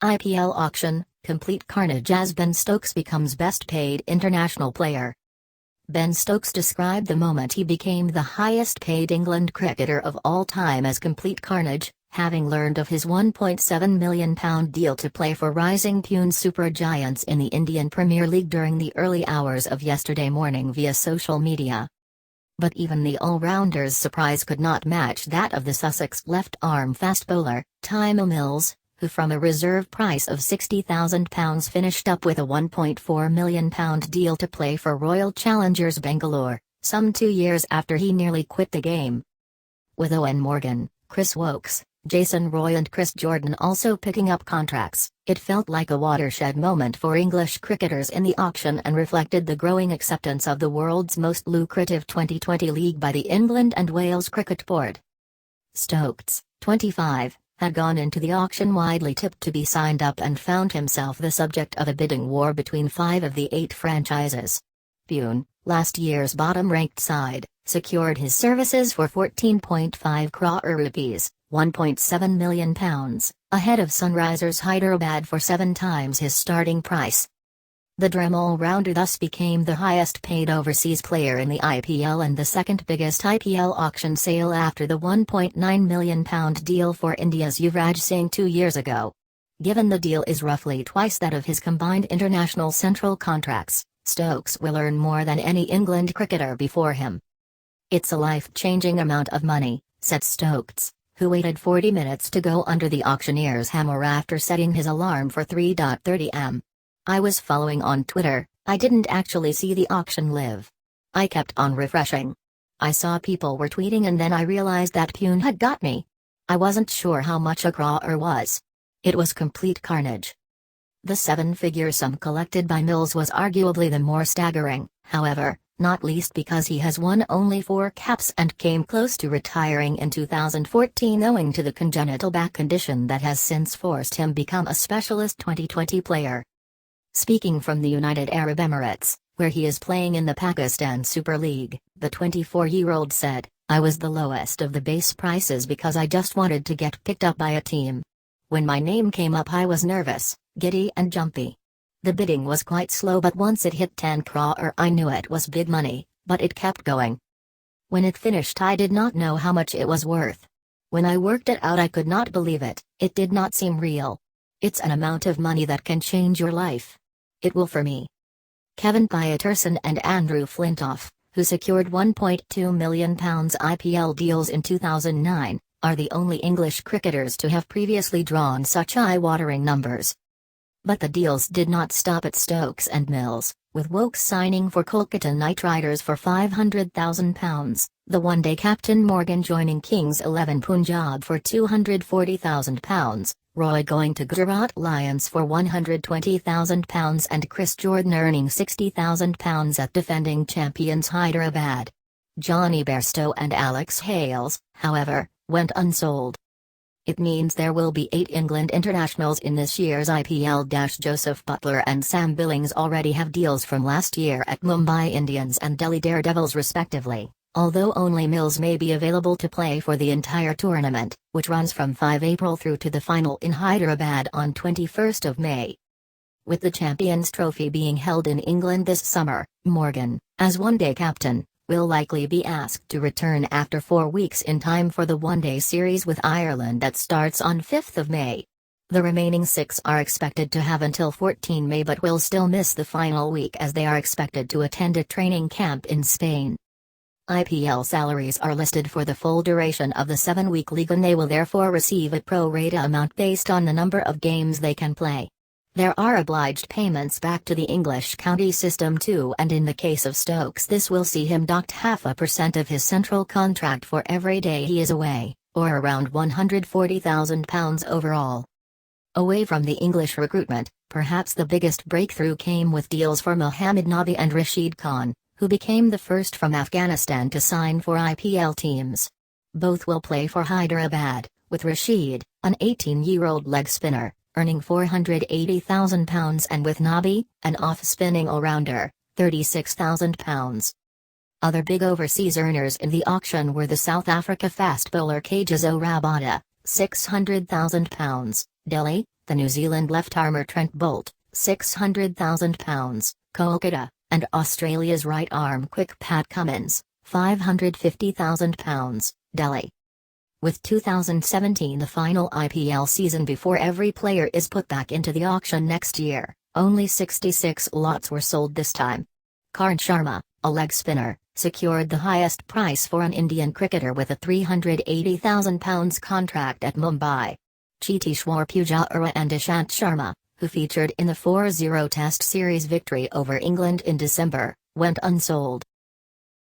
IPL auction, complete carnage as Ben Stokes becomes best paid international player. Ben Stokes described the moment he became the highest paid England cricketer of all time as complete carnage, having learned of his £1.7 million deal to play for rising Pune supergiants in the Indian Premier League during the early hours of yesterday morning via social media. But even the all-rounder's surprise could not match that of the Sussex left-arm fast bowler, Tymal Mills, who from a reserve price of £60,000 finished up with a £1.4 million deal to play for Royal Challengers Bangalore, some 2 years after he nearly quit the game. With Eoin Morgan, Woakes, Jason Roy and Chris Jordan also picking up contracts, it felt like a watershed moment for English cricketers in the auction and reflected the growing acceptance of the world's most lucrative 2020 league by the England and Wales Cricket Board. Stokes, 25, had gone into the auction widely tipped to be signed up and found himself the subject of a bidding war between 5 of the 8 franchises. Pune, last year's bottom-ranked side, secured his services for ₹14.5 crore, £1.7 million, ahead of Sunrisers Hyderabad for 7 times his starting price. The Dream all-rounder thus became the highest-paid overseas player in the IPL and the second biggest IPL auction sale after the £1.9 million deal for India's Yuvraj Singh 2 years ago. Given the deal is roughly twice that of his combined international central contracts, Stokes will earn more than any England cricketer before him. "It's a life-changing amount of money," said Stokes, who waited 40 minutes to go under the auctioneer's hammer after setting his alarm for 3:30 am. "I was following on Twitter, I didn't actually see the auction live. I kept on refreshing. I saw people were tweeting and then I realized that Pune had got me. I wasn't sure how much a crore was. It was complete carnage." The 7-figure sum collected by Mills was arguably the more staggering, however, not least because he has won only 4 caps and came close to retiring in 2014 owing to the congenital back condition that has since forced him become a specialist 2020 player. Speaking from the United Arab Emirates, where he is playing in the Pakistan Super League, the 24-year-old said, "I was the lowest of the base prices because I just wanted to get picked up by a team. When my name came up I was nervous, giddy and jumpy. The bidding was quite slow but once it hit 10 crore I knew it was big money, but it kept going. When it finished I did not know how much it was worth. When I worked it out I could not believe it, it did not seem real. It's an amount of money that can change your life. It will for me." Kevin Pietersen and Andrew Flintoff, who secured £1.2 million IPL deals in 2009, are the only English cricketers to have previously drawn such eye-watering numbers. But the deals did not stop at Stokes and Mills, with Woakes signing for Kolkata Knight Riders for £500,000, the one-day captain Morgan joining Kings 11 Punjab for £240,000, Roy going to Gujarat Lions for £120,000 and Chris Jordan earning £60,000 at defending champions Hyderabad. Johnny Bairstow and Alex Hales, however, went unsold. It means there will be 8 England internationals in this year's IPL. Joseph Buttler and Sam Billings already have deals from last year at Mumbai Indians and Delhi Daredevils respectively, although only Mills may be available to play for the entire tournament, which runs from 5 April through to the final in Hyderabad on 21st of May. With the Champions Trophy being held in England this summer, Morgan, as one-day captain, will likely be asked to return after 4 weeks in time for the one-day series with Ireland that starts on 5th of May. The remaining 6 are expected to have until 14 May but will still miss the final week as they are expected to attend a training camp in Spain. IPL salaries are listed for the full duration of the 7-week league and they will therefore receive a pro rata amount based on the number of games they can play. There are obliged payments back to the English county system too, and in the case of Stokes this will see him docked 0.5% of his central contract for every day he is away, or around £140,000 overall. Away from the English recruitment, perhaps the biggest breakthrough came with deals for Mohammad Nabi and Rashid Khan, who became the first from Afghanistan to sign for IPL teams. Both will play for Hyderabad, with Rashid, an 18-year-old leg spinner, earning £480,000 and with Nabi, an off-spinning all-rounder, £36,000. Other big overseas earners in the auction were the South Africa fast bowler Kagiso Rabada, £600,000, Delhi, the New Zealand left-armer Trent Boult, £600,000, Kolkata, and Australia's right-arm quick Pat Cummins, £550,000, Delhi. With 2017 the final IPL season before every player is put back into the auction next year, only 66 lots were sold this time. Karn Sharma, a leg spinner, secured the highest price for an Indian cricketer with a £380,000 contract at Mumbai. Cheteshwar Pujara and Ishant Sharma, who featured in the 4-0 Test series victory over England in December, went unsold.